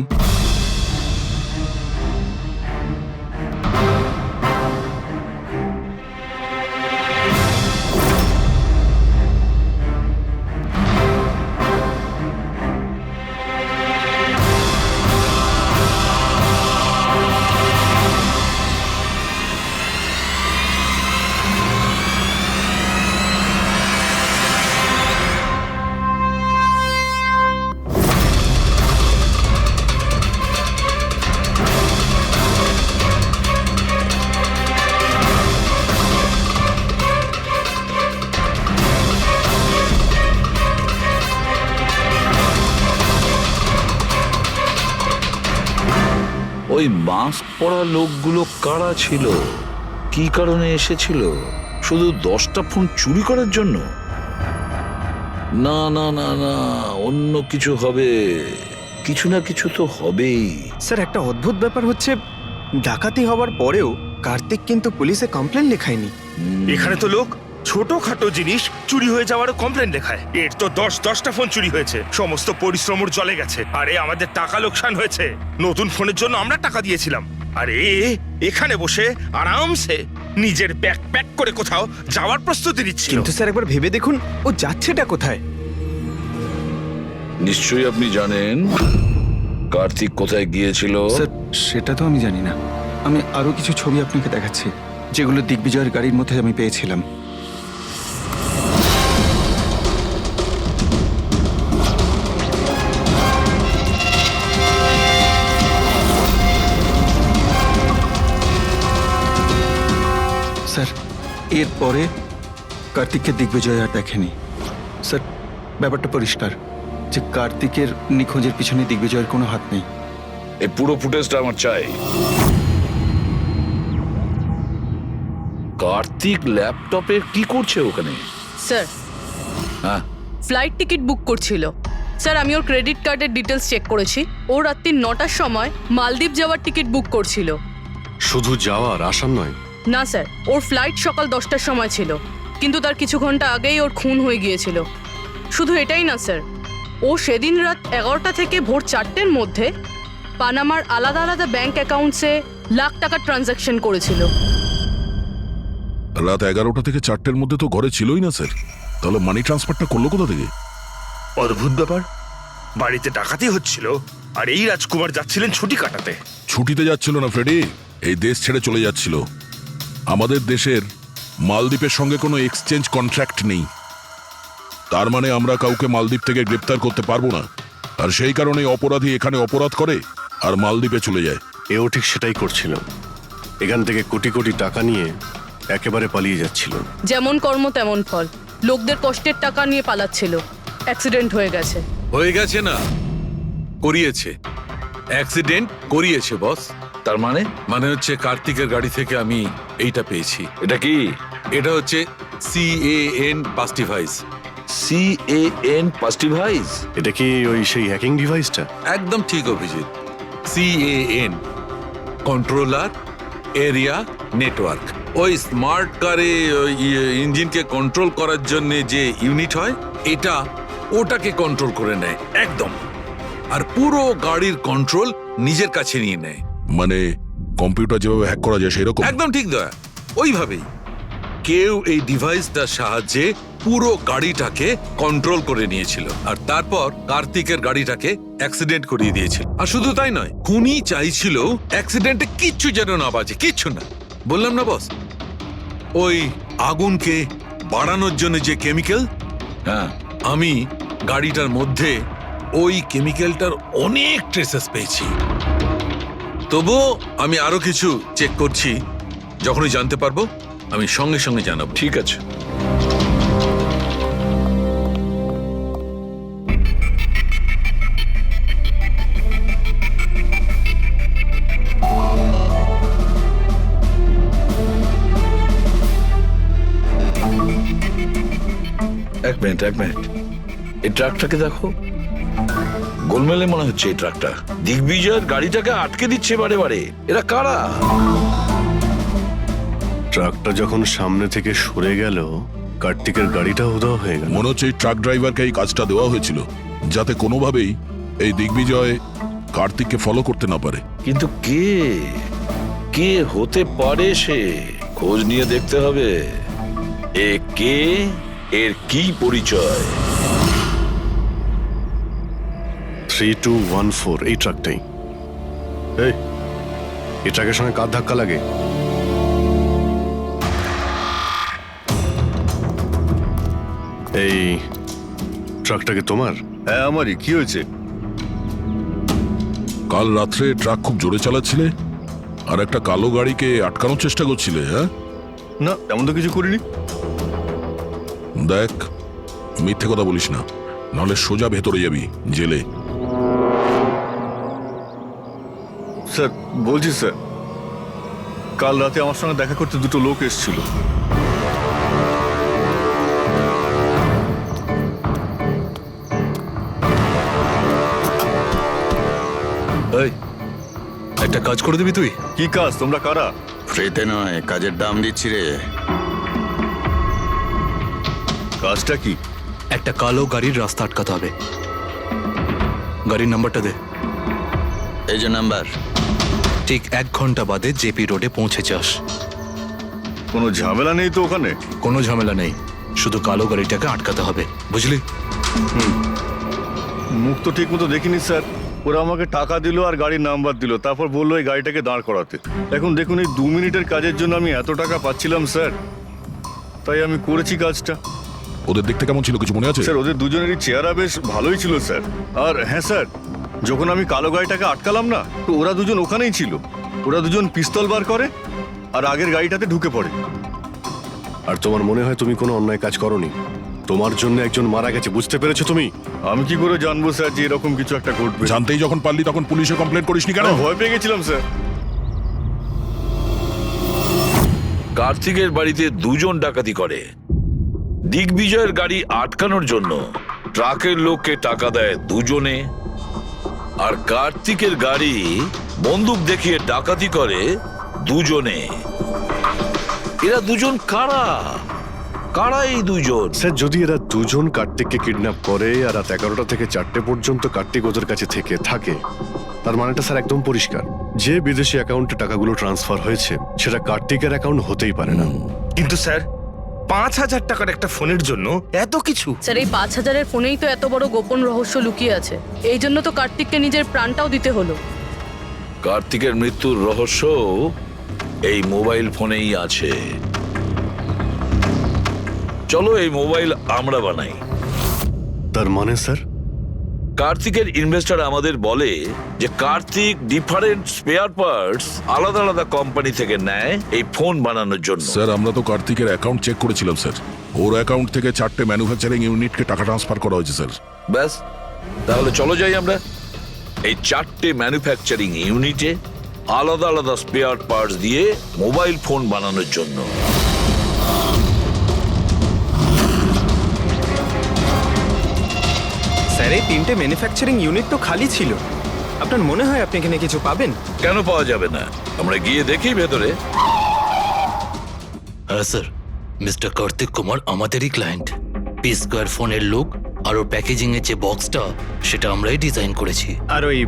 [SPEAKER 12] ওই মাস্ক পরা লোকগুলো কারা ছিল, কি কারণে এসেছিল? শুধু 10টা ফোন চুরি করার জন্য? না না না না, অন্য কিছু হবে, কিছু না কিছু তো হবেই।
[SPEAKER 7] স্যার একটা অদ্ভুত ব্যাপার হচ্ছে, ডাকাতি হওয়ার পরেও কার্তিক কিন্তু পুলিশে কমপ্লেন লেখায়নি।
[SPEAKER 14] এখানে তো লোক ছোটখাটো জিনিস চুরি হয়ে যাওয়ারও কমপ্লেন লেখায়। এর তো 10টা ফোন চুরি হয়েছে, সমস্ত পরিশ্রম ওর জলে গেছে। আরে আমাদের টাকা লোকসান হয়েছে, নতুন ফোনের জন্য আমরা টাকা দিয়েছিলাম। আরে এখানে বসে আরামসে নিজের ব্যাগ প্যাক করে কোথাও যাওয়ার প্রস্তুতি নিচ্ছিল।
[SPEAKER 7] কিন্তু স্যার একবার ভেবে দেখুন, ও যাচ্ছেটা কোথায়?
[SPEAKER 12] নিশ্চয়ই আপনি জানেন কার্তিক কোথায় গিয়েছিল।
[SPEAKER 11] স্যার সেটা তো আমি জানি না। আমি আরো কিছু ছবি আপনাকে দেখাচ্ছি, যেগুলো দিগ্বিজয়ের গাড়ির মধ্যে আমি পেয়েছিলাম। স্যার এরপরে কার্তিককে দিগ্বিজয় আর দেখেনি। স্যার ব্যাপারটা পরিষ্কার যে কার্তিকের নিখোঁজের পিছনে দিগ্বিজয়ের কোনো হাত নেই।
[SPEAKER 12] এই পুরো ফুটেজটা আমার চাই। কার্তিক ল্যাপটপে কি করছে ওখানে?
[SPEAKER 3] স্যার
[SPEAKER 12] হ্যাঁ,
[SPEAKER 3] ফ্লাইট টিকিট বুক করছিল। স্যার আমি ওর ক্রেডিট কার্ডের ডিটেলস চেক করেছি। ও রাত্রি 9টার সময় মালদ্বীপ যাওয়ার টিকিট বুক করছিল।
[SPEAKER 8] শুধু যাওয়ার, আসার নয়?
[SPEAKER 3] না স্যার, ওর ফ্লাইট সকাল 10টার সময় ছিল, কিন্তু তার কিছু ঘন্টা আগেই ওর খুন হয়ে গিয়েছিল। শুধু এটাই না স্যার, ও সেদিন রাত 11টা থেকে ভোর 4টের মধ্যে পানামার আলাদা আলাদা ব্যাংক অ্যাকাউন্টসে লাখ টাকার ট্রানজ্যাকশন করেছিল।
[SPEAKER 5] রাত 11টা থেকে 4টের মধ্যে তো ঘরে ছিলই না স্যার, তাহলে মানি ট্রান্সফারটা করলো কোথা থেকে?
[SPEAKER 14] অদ্ভুত ব্যাপার, বাড়িতে ডাকাতি হচ্ছিল আর এই রাজকুমার যাচ্ছিলেন ছুটি কাটাতে।
[SPEAKER 5] ছুটিতে যাচ্ছিল না ফ্রেডি, এই দেশ ছেড়ে চলে যাচ্ছিল। আমাদের দেশের মালদ্বীপের সঙ্গে কোনো এক্সচেঞ্জ কন্ট্রাক্ট নেই, তার মানে আমরা কাউকে মালদ্বীপ থেকে গ্রেপ্তার করতে পারবো না। আর সেই কারণে অপরাধী এখানে অপরাধ করে আর মালদ্বীপে চলে যায়।
[SPEAKER 8] এও ঠিক সেটাই করছিল, এখান থেকে কোটি কোটি টাকা নিয়ে একেবারে পালিয়ে যাচ্ছিল।
[SPEAKER 3] যেমন কর্ম তেমন ফল, লোকদের কষ্টের টাকা নিয়ে পালাচ্ছিল। অ্যাক্সিডেন্ট হয়ে গেছে।
[SPEAKER 4] হয়ে গেছে না, করিয়েছে। অ্যাক্সিডেন্ট করিয়েছে বস।
[SPEAKER 12] তার মানে?
[SPEAKER 4] মানে হচ্ছে কার্তিকের গাড়ি থেকে আমি এইটা পেয়েছি।
[SPEAKER 12] এটা কি?
[SPEAKER 4] এটা হচ্ছে CAN পাস্টিভাইস।
[SPEAKER 12] CAN পাস্টিভাইস?
[SPEAKER 8] এটা কি ওই সেই হ্যাকিং ডিভাইসটা?
[SPEAKER 4] একদম ঠিক Abhijit. CAN controller area network. ওই স্মার্ট কারে ইঞ্জিনকে কন্ট্রোল করার জন্য যে ইউনিট হয়, এটা ওটাকে কন্ট্রোল করে নেয় একদম, আর পুরো গাড়ির কন্ট্রোল নিজের কাছে নিয়ে নেয়।
[SPEAKER 5] মানে কম্পিউটার যেভাবে হ্যাক করা যায় সেরকম?
[SPEAKER 4] একদম ঠিক দয়া, ওইভাবেই। কেউ এই ডিভাইসটার সাহায্যে পুরো গাড়িটাকে কন্ট্রোল করে নিয়েছিল, আর তারপর কার্তিকের গাড়িটাকে অ্যাক্সিডেন্ট করিয়ে দিয়েছিল। আর শুধু তাই নয়, খুনি চাইছিল অ্যাক্সিডেন্টে কিচ্ছু যেন না বাজে, কিচ্ছু না। বললাম না বস, ওই আগুনকে বাড়ানোর জন্য যে কেমিক্যাল,
[SPEAKER 12] হ্যাঁ,
[SPEAKER 4] আমি গাড়িটার মধ্যে ওই কেমিক্যালটার অনেক ট্রেসেস পেয়েছি। তবুও আমি আরো কিছু চেক করছি, যখনই জানতে পারবো আমি সঙ্গে সঙ্গে জানাবো।
[SPEAKER 12] ঠিক আছে। এক মিনিট এই ট্রাকটাকে দেখো, গোলমেলে মনে হচ্ছে এই ট্রাকটা। দিগ্বিজয়ের গাড়িটাকে আটকে দিচ্ছে বারে বারে। এরা কারা?
[SPEAKER 8] ট্রাকটা যখন সামনে থেকে সরে গেল, কার্তিকের গাড়িটা উধাও হয়ে গেল।
[SPEAKER 5] মনে হচ্ছে এই ট্রাক ড্রাইভারকে এই কাজটা দেওয়া হয়েছিল যাতে কোনোভাবেই এই দিগ্বিজয় কার্তিককে ফলো করতে না পারে।
[SPEAKER 12] কিন্তু কে হতে পারে সে? খোঁজ নিয়ে দেখতে হবে। এ কে, এর কি পরিচয়?
[SPEAKER 8] 3214 এই ট্রাকটাই। এই ট্রাকের সঙ্গে কার ধাক্কা লাগে? এই ট্রাকটাকে তোমার?
[SPEAKER 1] হ্যাঁ আমারই। কি হয়েছে?
[SPEAKER 5] কাল রাত্রে ট্রাক খুব জোরে চালাচ্ছিলে আর একটা কালো গাড়িকে আটকানোর চেষ্টা করছিলে। হ্যাঁ,
[SPEAKER 1] না তেমন তো কিছু করিনি।
[SPEAKER 5] দেখ, মিথ্যে কথা বলিস না, নাহলে সোজা ভেতরে যাবি জেলে।
[SPEAKER 1] স্যার বলছি স্যার, কাল রাতে আমার সঙ্গে দেখা করতে দুটো লোক এসেছিল।
[SPEAKER 13] একটা কাজ করে দিবি তুই?
[SPEAKER 1] কি কাজ? তোমরা কারা?
[SPEAKER 11] ফ্রিতে নয়, কাজের দাম দিচ্ছি রে।
[SPEAKER 1] কাজটা কি?
[SPEAKER 13] একটা কালো গাড়ির রাস্তা আটকাতে হবে। গাড়ির নাম্বারটা দে।
[SPEAKER 11] এই যে নাম্বার।
[SPEAKER 13] ঠিক 1 ঘন্টা বাদে জেপি রোডে পৌঁছে যাস।
[SPEAKER 1] কোনো ঝামেলা নেই তো ওখানে?
[SPEAKER 13] কোনো ঝামেলা নেই, শুধু কালো গাড়িটাকে আটকাতে হবে, বুঝলি?
[SPEAKER 1] মুখ তো ঠিক মতো দেখিনি স্যার। ওরা আমাকে টাকা দিল আর গাড়ির নাম্বার দিল, তারপর বললো এই গাড়িটাকে দাঁড় করাতে। এখন দেখুন, এই 2 মিনিটের কাজের জন্য আমি এত টাকা পাচ্ছিলাম স্যার, তাই আমি করেছি কাজটা।
[SPEAKER 5] ওদের দেখতে কেমন ছিল কিছু মনে আছে?
[SPEAKER 1] স্যার ওদের দুজনেরই চেহারা বেশ ভালোই ছিল স্যার। আর হ্যাঁ স্যার, যখন আমি কালো গাড়িটাকে আটকালাম না, তো ওরা দুজন ওখানেই ছিল। ওরা দুজন পিস্তল বার করে আর আগের গাড়িটাতে ঢুকে পড়ে।
[SPEAKER 8] আর তোমার মনে হয় তুমি কোনো অন্যায় কাজ করনি? তোমার জন্য একজন মারা গেছে, বুঝতে পেরেছো তুমি?
[SPEAKER 1] আমি কি করে জানবো স্যার যে এরকম কিছু একটা ঘটবে?
[SPEAKER 5] জানতেই যখন পারলি তখন পুলিশে কমপ্লেন করিসনি কেন?
[SPEAKER 1] আমি ভয় পেয়ে গেছিলাম স্যার।
[SPEAKER 12] কার্তিকের বাড়িতে 2 জন ডাকাতি করে। দিগ্বিজয়ের গাড়ি আটকানোর জন্য ট্রাকের লোককে টাকা দেয় 2 জনে, আর কার্তিকের গাড়ি বন্দুক দেখিয়ে ডাকাতি করে 2 জনে। এরা 2 জন কারা? কারা এই 2 জন?
[SPEAKER 8] স্যার যদি এরা 2 জন কার্তিককে কিডন্যাপ করে আর রাত 11টা থেকে 4টে পর্যন্ত কার্তিক ওদের কাছে থাকে, তার মানেটা স্যার একদম পরিষ্কার। যে বিদেশি অ্যাকাউন্টে টাকাগুলো ট্রান্সফার হয়েছে সেটা কার্তিকের অ্যাকাউন্ট হতেই পারে না।
[SPEAKER 14] কিন্তু স্যার 5,000 টাকার একটা ফোনের জন্য এত কিছু?
[SPEAKER 3] স্যার এই 5,000-এর ফোনেই তো এত বড় গোপন রহস্য লুকিয়ে আছে। এই জন্য তো কার্তিককে নিজের প্রাণটাও দিতে হলো।
[SPEAKER 12] কার্তিকের মৃত্যুর রহস্য এই মোবাইল ফোনেই আছে। চলো এই মোবাইল আমরা বানাই।
[SPEAKER 8] তার মানে স্যার?
[SPEAKER 12] কার্তিকের ইনভেস্টর আমাদের বলে যে কার্তিক ডিফারেন্ট স্পেয়ার পার্টস আলাদা আলাদা কোম্পানি থেকে নেয় এই ফোন বানানোর জন্য।
[SPEAKER 5] স্যার আমরা তো কার্তিকের অ্যাকাউন্ট চেক করেছিলাম স্যার। ওর অ্যাকাউন্ট থেকে 4টে ম্যানুফ্যাকচারিং ইউনিটকে টাকা ট্রান্সফার করা হয়েছে স্যার।
[SPEAKER 12] ব্যাস, তাহলে চলো যাই আমরা এই 4টে ম্যানুফ্যাকচারিং ইউনিটে আলাদা আলাদা স্পেয়ার পার্টস দিয়ে মোবাইল ফোন বানানোর জন্য।
[SPEAKER 7] স্যার এই 3টে ম্যানুফ্যাকচারিং ইউনিট তো খালি ছিল। আপনার মনে হয় আপনি এখানে কিছু পাবেন?
[SPEAKER 12] কেন পাওয়া যাবে না? আমরা গিয়ে দেখি ভেতরে।
[SPEAKER 13] হ্যাঁ স্যার, মিস্টার কার্তিক কুমার আমাদেরই ক্লায়েন্ট। P-Square ফোনের লোক, আর ওর প্যাকেজিং এর যে বক্সটা সেটা আমরাই ডিজাইন করেছি।
[SPEAKER 7] আর ওই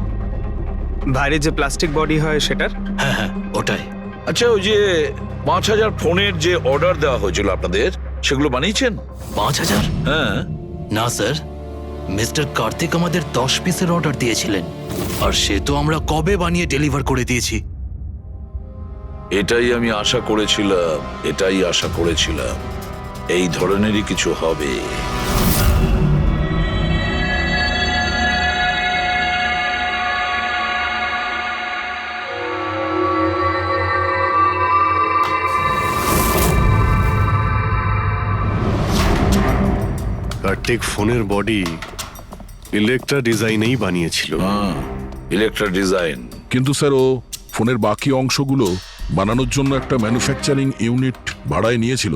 [SPEAKER 7] বাইরে যে প্লাস্টিক বডি হয় সেটার?
[SPEAKER 13] হ্যাঁ ওটাই।
[SPEAKER 12] আচ্ছা, ওই যে 5,000 ফোনের যে অর্ডার দেওয়া হয়েছিল আপনাদের, সেগুলো বানিয়েছেন?
[SPEAKER 13] 5,000?
[SPEAKER 12] হ্যাঁ।
[SPEAKER 13] না স্যার, মিস্টার কার্তিক আমাদের 10 পিসের অর্ডার দিয়েছিলেন, আর সে তো আমরা কবে বানিয়ে ডেলিভার করে দিয়েছি।
[SPEAKER 12] এটাই আমি আশা করেছিলাম, এই ধরনেরই কিছু হবে।
[SPEAKER 8] কার্তিক ফোনের বডি ইলেকট্রা ডিজাইনেই বানিয়েছিল।
[SPEAKER 12] Electra design.
[SPEAKER 5] কিন্তু স্যার ও ফোনের বাকি অংশগুলো বানানোর জন্য একটা ম্যানুফ্যাকচারিং ইউনিট ভাড়ায় নিয়েছিল,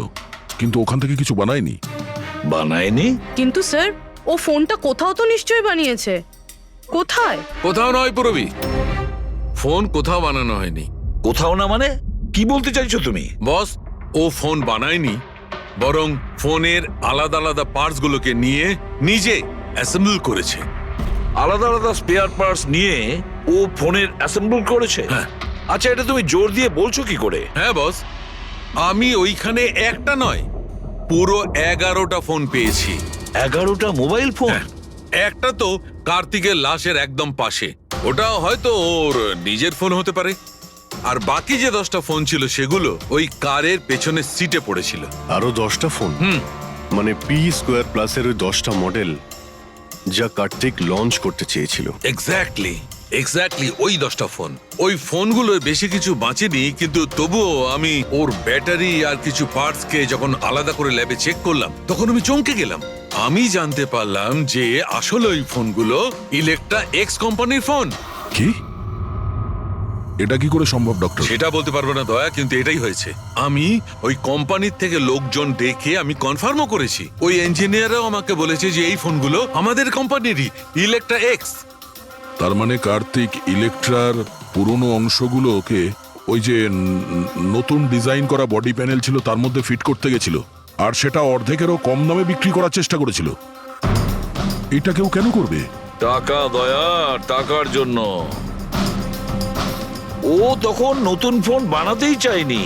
[SPEAKER 5] কিন্তু ওখান থেকে কিছু বানায়নি।
[SPEAKER 12] বানায়নি?
[SPEAKER 3] কিন্তু স্যার ও ফোনটা কোথাও তো নিশ্চয়ই বানিয়েছে। কোথায়?
[SPEAKER 4] কোথাও নয় পুরবি, ফোন কোথাও বানানো হয়নি।
[SPEAKER 12] কোথাও না মানে কি বলতে চাইছো তুমি?
[SPEAKER 4] বস, ও ফোন বানায়নি, বরং ফোনের আলাদা আলাদা পার্টস গুলোকে নিয়ে নিজে অ্যাসেম্বল করেছে।
[SPEAKER 12] আলাদা আলাদা স্পেয়ার পার্টস নিয়ে ও ফোনের অ্যাসেম্বল করেছে?
[SPEAKER 4] হ্যাঁ।
[SPEAKER 12] আচ্ছা, এটা তুমি জোর দিয়ে বলছো কি করে?
[SPEAKER 4] হ্যাঁ বস, আমি ওইখানে একটা নয় পুরো 11টা ফোন পেয়েছি।
[SPEAKER 12] 11টা মোবাইল ফোন?
[SPEAKER 4] একটা তো কার্তিকের লাশের একদম পাশে, ওটা হয়তো ওর নিজের ফোন হতে পারে। আর বাকি যে 10টা ফোন ছিল সেগুলো ওই কারের পেছনে সিটে পড়েছিল।
[SPEAKER 8] আরো 10টা ফোন? মানে পি স্কোয়ার প্লাসের ওই 10টা মডেল যা কার্তিক লঞ্চ করতে চেয়েছিল।
[SPEAKER 4] এক্স্যাক্টলি ওই 10টা ফোন। ওই ফোনগুলোর বেশি কিছু বাঁচেনি, কিন্তু তবুও আমি ওর ব্যাটারি আর কিছু পার্টস কে যখন আলাদা করে ল্যাবে চেক করলাম তখন আমি চমকে গেলাম। আমি জানতে পারলাম যে আসলে ওই ফোনগুলো ইলেকট্রা এক্স কোম্পানির ফোন।
[SPEAKER 5] কি? এটা কি করে সম্ভব ডক্টর?
[SPEAKER 4] সেটা বলতে পারবো না দয়া, কিন্তু এটাই হয়েছে। আমি ওই কোম্পানির থেকে লোকজন ডেকে আমি কনফার্মও করেছি। ওই ইঞ্জিনিয়াররাও আমাকে বলেছে যে এই ফোনগুলো আমাদের কোম্পানিরই, ইলেকট্রা এক্স।
[SPEAKER 5] তার মানে কার্তিক ইলেকট্রার পুরনো অংশগুলোকে ওই যে নতুন ডিজাইন করা বডি প্যানেল ছিল তার মধ্যে ফিট করতে গেছিল, আর সেটা অর্ধেকেরও কম দামে বিক্রি করার চেষ্টা করেছিল। এটা কেউ কেন করবে?
[SPEAKER 12] টাকা দয়া, টাকার জন্য। ও তখন নতুন ফোন বানাতেই চায়নি,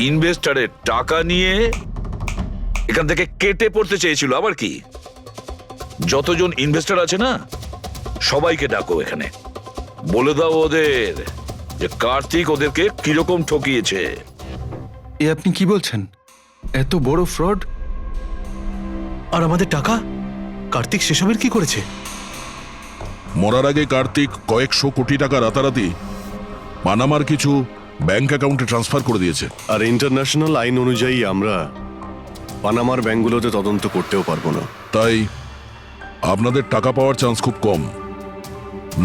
[SPEAKER 12] ইনভেস্টারের টাকা নিয়ে এখান থেকে কেটে পড়তে চেয়েছিল। আবার কি, যতজন ইনভেস্টর আছে না সবাইকে ডাকো এখানে, বলে দাও ওদের যে কার্তিক ওদেরকে কিরকম ঠকিয়েছে।
[SPEAKER 6] এ আপনি কি বলছেন? এত বড় ফ্রড!
[SPEAKER 13] আর আমাদের টাকা? কার্তিক সেসবের কি করেছে?
[SPEAKER 5] মরার আগে কার্তিক কয়েকশো কোটি টাকা রাতারাতি পানামার কিছু ব্যাংক অ্যাকাউন্টে ট্রান্সফার করে দিয়েছে।
[SPEAKER 8] আর ইন্টারন্যাশনাল আইন অনুযায়ী আমরা পানামার ব্যাংকগুলোতে তদন্ত করতেও পারবো না।
[SPEAKER 5] তাই আপনাদের টাকা পাওয়ার চান্স খুব কম।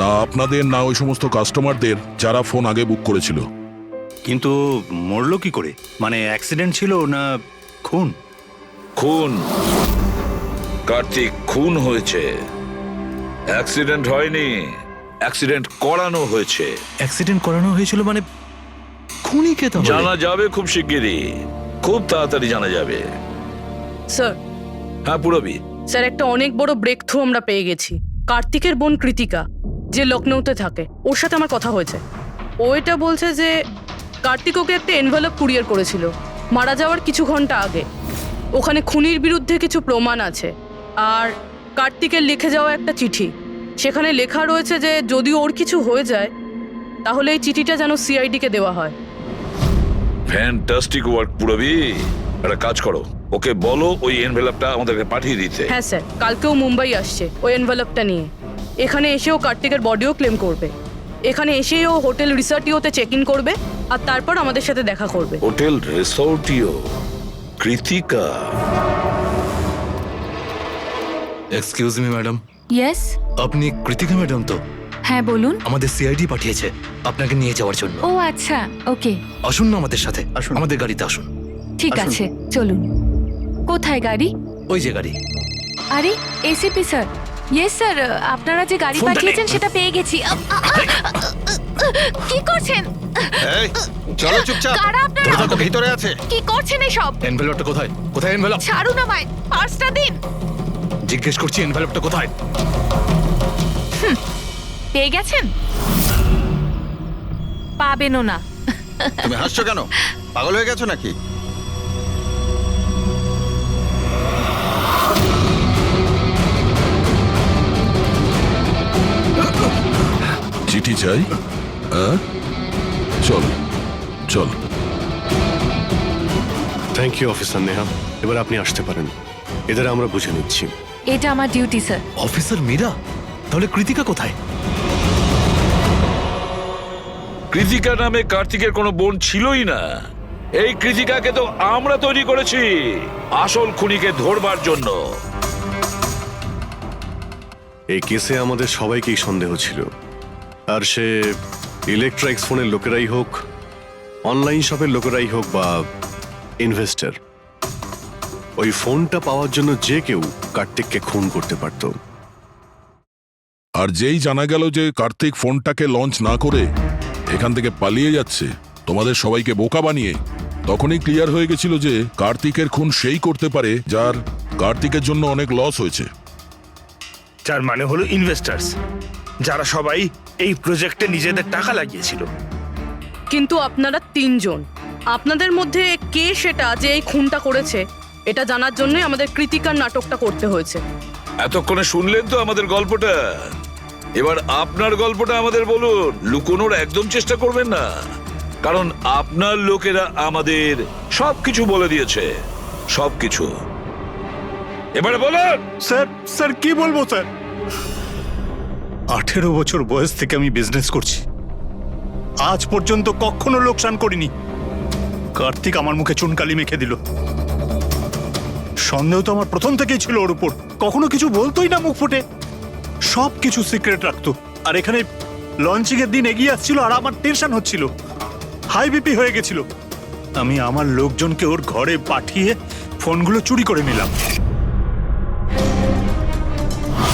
[SPEAKER 5] না আপনাদের, না ওই সমস্ত কাস্টমারদের যারা ফোন আগে বুক করেছিল।
[SPEAKER 9] কিন্তু মরলো কি করে? মানে অ্যাক্সিডেন্ট ছিল না খুন?
[SPEAKER 12] খুন। কার্তিক খুন হয়েছে, অ্যাক্সিডেন্ট হয়নি। অ্যাক্সিডেন্ট করানো হয়েছে।
[SPEAKER 13] অ্যাক্সিডেন্ট করানো হয়েছিল মানে খুনি কে? তাহলে
[SPEAKER 12] জানা যাবে খুব শিগগিরই, খুব তাড়াতাড়ি জানা যাবে।
[SPEAKER 3] স্যার।
[SPEAKER 12] হ্যাঁ পুরবি।
[SPEAKER 3] স্যার, একটা অনেক বড় ব্রেক থ্রু আমরা পেয়ে গেছি। কার্তিকের বোন কৃতিকা, যে লখনৌতে থাকে, ওর সাথে আমার কথা হয়েছে। ও এটা বলছে যে কার্তিক ওকে একটা এনভেলপ কুরিয়ার করেছিল মারা যাওয়ার কিছু ঘন্টা আগে। ওখানে খুনির বিরুদ্ধে কিছু প্রমাণ আছে, আর কার্তিকের লিখে যাওয়া একটা চিঠি। সেখানে লেখা রয়েছে যে যদি ওর কিছু হয়ে যায় তাহলে এই চিঠিটা যেন সিআইডিকে দেওয়া হয়।
[SPEAKER 12] ফ্যান্টাস্টিক ওয়ার্ক পুরবি। একটা কাজ করো, ওকে বলো ওই এনভেলপটা আমাদেরকে পাঠিয়ে দিতে।
[SPEAKER 3] হ্যাঁ স্যার, কালকেও মুম্বাই আসছে ওই এনভেলপটা নিয়ে। এখানে এসেও কার্তিকের বডিও ক্লেম করবে। এখানে এসেই ও হোটেল রিসর্টিওতে চেক ইন করবে, আর তারপর আমাদের সাথে দেখা করবে।
[SPEAKER 12] Hotel Resortio? Kritika?
[SPEAKER 13] Excuse me madam.
[SPEAKER 10] Yes,
[SPEAKER 13] আপনি কৃতিকা ম্যাডাম তো?
[SPEAKER 10] হ্যাঁ বলুন।
[SPEAKER 13] আমাদের সিআইডি পাঠিয়েছে আপনাকে নিয়ে যাওয়ার জন্য।
[SPEAKER 10] ও আচ্ছা, ওকে।
[SPEAKER 13] আসুন না আমাদের সাথে, আমাদের গাড়িতে আসুন।
[SPEAKER 10] ঠিক আছে, চলুন। কোথায় গাড়ি?
[SPEAKER 13] ওই যে গাড়ি।
[SPEAKER 10] আরে এসিপি স্যার। ইয়েস স্যার, আপনারা যে গাড়ি পাঠিয়েছেন সেটা পেয়ে গেছি। কি করছেন?
[SPEAKER 11] চলো চুপচাপ,
[SPEAKER 10] কারা আপনারা?
[SPEAKER 11] ভিতরে আছে।
[SPEAKER 10] কি করছেন এসব?
[SPEAKER 13] এনভেলপটা কোথায়? কোথায় এনভেলপ?
[SPEAKER 10] ছাড়ুন আমায়, পার্সটা দিন।
[SPEAKER 13] জিজ্ঞেস করছি এনভেলপটা কোথায়?
[SPEAKER 10] পেয়ে গেছেন? পাবেনও না।
[SPEAKER 11] তুমি হাসছো কেন? পাগল হয়ে গেছো নাকি?
[SPEAKER 5] চিঠি চাই? চল চল।
[SPEAKER 8] থ্যাংক ইউ অফিসার নেহা, এবার আপনি আসতে পারেন। এদের আমরা বুঝে নিচ্ছি।
[SPEAKER 10] এটা আমার ডিউটি স্যার।
[SPEAKER 13] অফিসার মীরা? তাহলে কৃতিকা কোথায়?
[SPEAKER 12] কৃতিকা নামে কার্তিকের কোনো বোন ছিলই না। এই কৃতিকাকে তো আমরা তৈরি করেছি আসল খুনিকে ধরবার জন্য।
[SPEAKER 8] এই কেসে আমাদের সবাইকেই সন্দেহ ছিল, আর সে ইলেকট্রনিক্স ফোনের লোকেরাই হোক, অনলাইন শপের লোকেরাই হোক বা ইনভেস্টর, ওই ফোনটা পাওয়ার জন্য যে কেউ কার্তিককে খুন করতে পারত।
[SPEAKER 5] আর যেই জানা গেল যে কার্তিক ফোনটাকে লঞ্চ না করে এখান থেকে পালিয়ে যাচ্ছে তোমাদের সবাইকে বোকা বানিয়ে, তখনই ক্লিয়ার হয়ে গেছিল যে কার্তিকের খুন সেই করতে পারে যার কার্তিকের জন্য অনেক লস হয়েছে।
[SPEAKER 14] যার মানে হলো ইনভেস্টার্স, যারা সবাই এই প্রজেক্টে নিজেদের টাকা লাগিয়েছিল।
[SPEAKER 3] কিন্তু আপনারা তিনজন, আপনাদের মধ্যে কে সেটা যে এই খুনটা করেছে এটা জানার জন্যই আমাদের কৃতিকার নাটকটা করতে হয়েছে।
[SPEAKER 12] এতক্ষণে শুনলেন তো আমাদের গল্পটা, এবার আপনার গল্পটা আমাদের বলুন। লুকোনোর একদম চেষ্টা করবেন না, কারণ আপনার লোকেরা আমাদের সবকিছু বলে দিয়েছে, সবকিছু। এবারে বলুন।
[SPEAKER 9] স্যার কি বলবো স্যার? 18 বছর বয়স থেকে আমি বিজনেস করছি, আজ পর্যন্ত কখনো লোকসান করিনি। কার্তিক আমার মুখে চুনকালি মেখে দিল। সন্দেহ তো আমার প্রথম থেকেই ছিল ওর উপর, কখনো কিছু বলতোই না মুখ ফুটে, সব কিছু সিক্রেট রাখতো। আর এখানে লঞ্চিং এর দিন এগিয়ে আসছিল আর আমার টেনশন হচ্ছিল, হাই বিপি হয়ে গেছিল। আমি আমার লোকজনকে ওর ঘরে পাঠিয়ে ফোনগুলো চুরি করে নিলাম।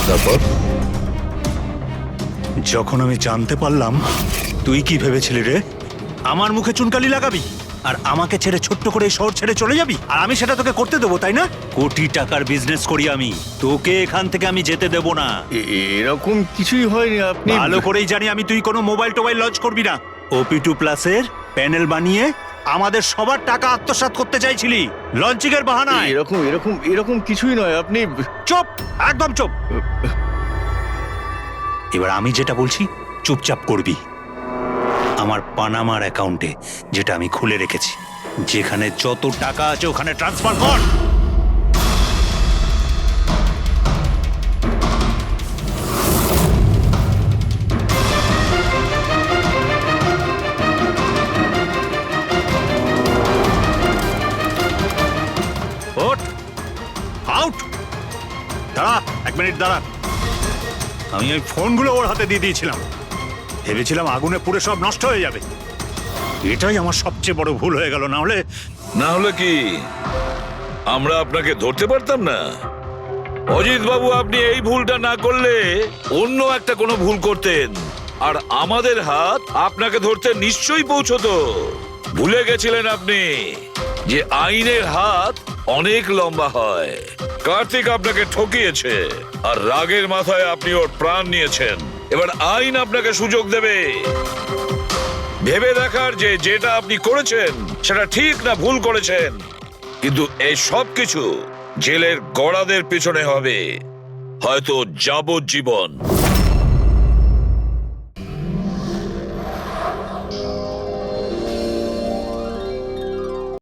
[SPEAKER 9] তারপর যখন আমি জানতে পারলাম, তুই কি ভেবেছিলি রে? আমার মুখে চুনকালি লাগাবি আর আমাকে ছেড়ে ছোট্ট করে এই শহর ছেড়ে চলে যাবি, আর আমি সেটা তোকে করতে দেবো, তাই না? কোটি টাকার বিজনেস করি আমি, তোকে এখান থেকে আমি যেতে দেবো না।
[SPEAKER 1] এরকম কিছুই হয়নি। আপনি
[SPEAKER 9] ভালো করেই জানি আমি তুই কোনো মোবাইল টোবাইল লঞ্চ করবি না। OP2 প্লাসের প্যানেল বানিয়ে আমাদের সবার টাকা আত্মসাৎ করতে চাইছিলি লঞ্চিং এর বাহানায়।
[SPEAKER 1] এরকম এরকম এরকম কিছুই নয়। আপনি
[SPEAKER 9] চুপ, একদম চুপ। এবার আমি যেটা বলছি চুপচাপ করবি। আমার পানামার অ্যাকাউন্টে, যেটা আমি খুলে রেখেছি, যেখানে যত টাকা আছে ওখানে ট্রান্সফার কর। ওঠ, আউট। দাঁড়া, 1 মিনিট দাঁড়া। আমি ওই ফোনগুলো ওর হাতে দিয়ে দিয়েছিলাম, ভেবেছিলাম আগুনে পুড়ে সব নষ্ট হয়ে যাবে। এটাই আমার সবচেয়ে বড় ভুল হয়ে গেল।
[SPEAKER 12] না হলে কি আমরা আপনাকে ধরতে পারতাম না? অজিত বাবু, আপনি এই ভুলটা না করলে অন্য একটা কোনো ভুল করতেন, আর আমাদের হাত আপনাকে ধরতে নিশ্চয়ই পৌঁছতো। ভুলে গেছিলেন আপনি যে আইনের হাত অনেক লম্বা হয়। কার্তিক আপনাকে ঠকিয়েছে, আর রাগের মাথায় আপনি ওর প্রাণ নিয়েছেন। এবার আইন আপনাকে সুযোগ দেবে ভেবে দেখার যে যেটা আপনি করেছেন সেটা ঠিক না ভুল করেছেন। কিন্তু এই সব কিছু জেলের গড়াদের পিছনে হবে, হয়তো যাবজ্জীবন।